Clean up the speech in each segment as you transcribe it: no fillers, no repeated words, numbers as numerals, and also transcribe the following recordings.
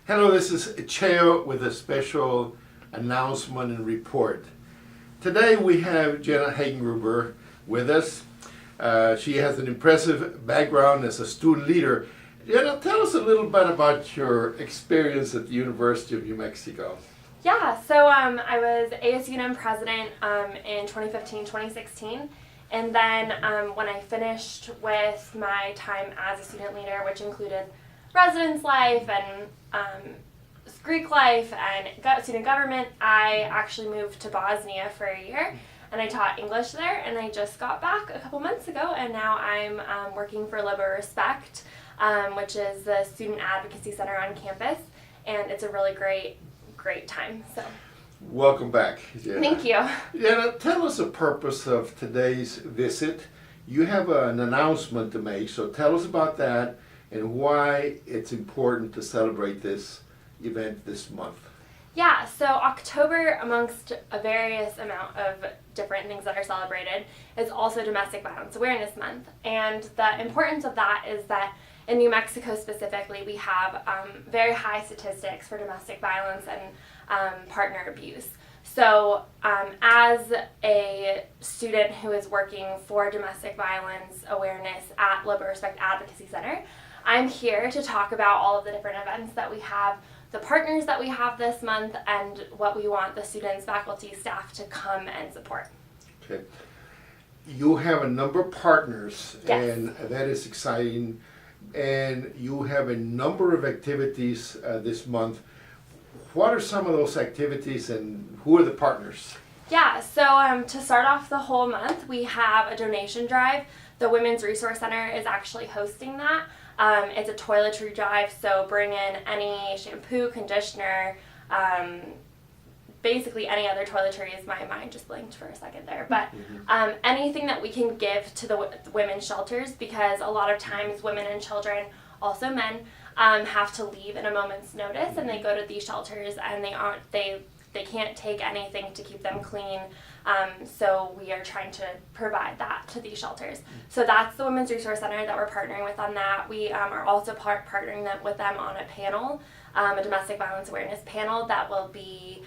Hello, this is Cheo with a special announcement and report. Today we have Jenna Hagengruber with us. She has an impressive background as a student leader. Jenna, tell us a little bit about your experience at the University of New Mexico. Yeah, so I was ASU&M president in 2015-2016, and then when I finished with my time as a student leader, which included residence life and Greek life and student government, I actually moved to Bosnia for a year, and I taught English there, and I just got back a couple months ago, and now I'm working for LoboRESPECT, which is the Student Advocacy Center on campus, and it's a really great time. So, welcome back, Jenna. Thank you. Jenna, tell us the purpose of today's visit. You have an announcement to make, so tell us about that and why it's important to celebrate this event this month. Yeah, so October, amongst a various amount of different things that are celebrated, is also Domestic Violence Awareness Month. And the importance of that is that in New Mexico specifically, we have very high statistics for domestic violence and partner abuse. So as a student who is working for domestic violence awareness at LoboRESPECT Advocacy Center, I'm here to talk about all of the different events that we have, the partners that we have this month, and what we want the students, faculty, staff to come and support. Okay. You have a number of partners, Yes. and that is exciting. And you have a number of activities this month. What are some of those activities, and who are the partners? Yeah, so to start off the whole month, we have a donation drive. The Women's Resource Center is actually hosting that. It's a toiletry drive, so bring in any shampoo, conditioner, basically any other toiletries. My mind just blinked for a second there. But anything that we can give to the women's shelters, because a lot of times women and children, also men, have to leave in a moment's notice, and they go to these shelters and they can't take anything to keep them clean. So we are trying to provide that to these shelters. So that's the Women's Resource Center that we're partnering with on that. We are also partnering with them on a panel, a domestic violence awareness panel that will be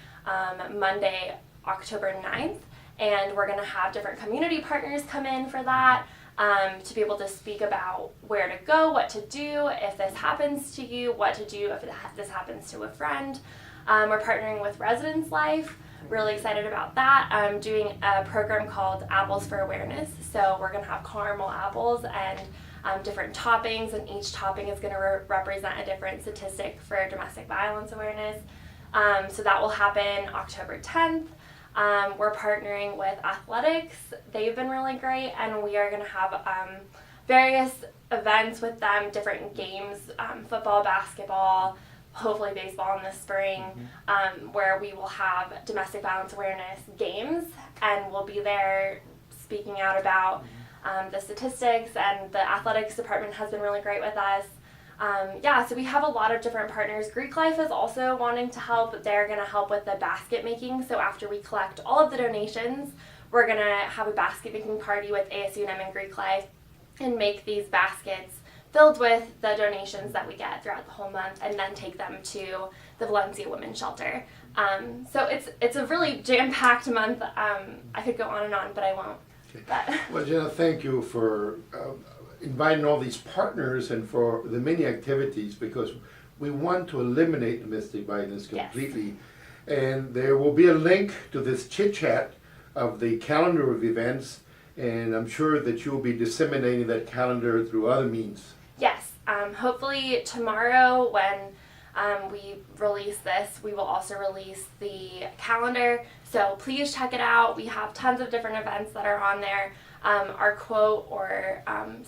Monday, October 9th. And we're going to have different community partners come in for that to be able to speak about where to go, what to do if this happens to you, what to do if this happens to a friend. We're partnering with Residence Life. Really excited about that. I'm doing a program called Apples for Awareness. So we're going to have caramel apples and different toppings, and each topping is going to represent a different statistic for domestic violence awareness. So that will happen October 10th. We're partnering with athletics. They've been really great, and we are going to have various events with them, different games, football, basketball, hopefully baseball in the spring, where we will have domestic violence awareness games, and we'll be there speaking out about the statistics, and the athletics department has been really great with us. So we have a lot of different partners. Greek Life is also wanting to help. They're going to help with the basket making. So after we collect all of the donations, we're going to have a basket making party with ASU&M and Greek Life and make these baskets filled with the donations that we get throughout the whole month, and then take them to the Valencia Women's Shelter. So it's a really jam-packed month. I could go on and on, but I won't. Okay. But Well, Jenna, thank you for inviting all these partners and for the many activities, because we want to eliminate domestic violence completely. Yes. And there will be a link to this chit-chat of the calendar of events, and I'm sure that you'll be disseminating that calendar through other means. Yes, hopefully tomorrow when we release this, we will also release the calendar. So please check it out. We have tons of different events that are on there. Our quote or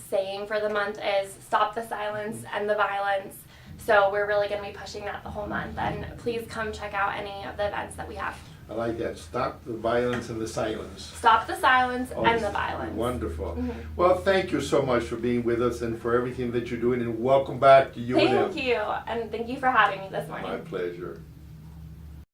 saying for the month is "Stop the silence, end the violence." So we're really going to be pushing that the whole month. And please come check out any of the events that we have. I like that. Stop the violence and the silence. Stop the silence, end the violence. Wonderful. Well, thank you so much for being with us and for everything that you're doing, and welcome back to UNM. Thank you, and thank you for having me this morning. My pleasure.